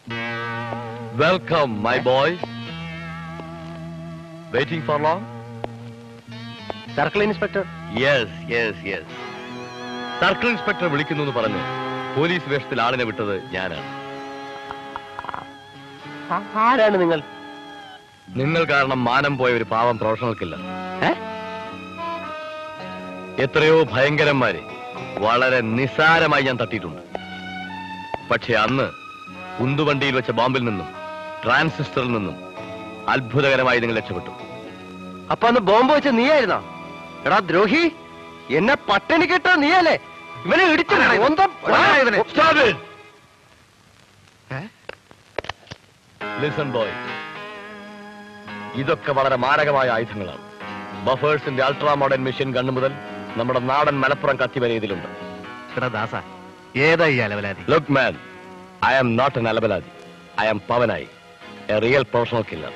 Welcome, my boy. Waiting for long? Circle inspector. Yes. Circle inspector വിളിക്കുന്നു എന്ന് പറഞ്ഞ് police വേഷത്തിൽ ആളിനെ വിട്ടത് ഞാനാണ്. ആരാണ് നിങ്ങൾ? നിങ്ങൾ കാരണം മാനം പോയ ഒരു പാവം പ്രൊഫഷണൽ കില്ലർ. എത്രയോ ഭയങ്കരന്മാരെ വളരെ നിസാരമായി ഞാൻ തട്ടിയിട്ടുണ്ട്. പക്ഷെ അന്ന് ഉന്തുവണ്ടിയിൽ വെച്ച ബോംബിൽ നിന്നും ട്രാൻസിസ്റ്ററിൽ നിന്നും അത്ഭുതകരമായി നിങ്ങൾ രക്ഷപ്പെട്ടു. അപ്പൊ അന്ന് ബോംബ് വെച്ച നീയായിരുന്നോ? എടാ ദ്രോഹി, എന്നെ പട്ടിണി കിട്ടാ നീയല്ലേ? ഇവനെ ഇടിച്ചു. ലിസൺ ബോയ്, ഇതൊക്കെ വളരെ മാരകമായ ആയുധങ്ങളാണ്. ബഫേഴ്സിന്റെ അൾട്രാ മോഡേൺ മെഷീൻ ഗണ്ണ് മുതൽ നമ്മുടെ നാടൻ മലപ്പുറം കത്തി വരെ ഇതിലുണ്ട്. Look man, I am not an അലബലാദി. I am Pavanayi, a real professional killer.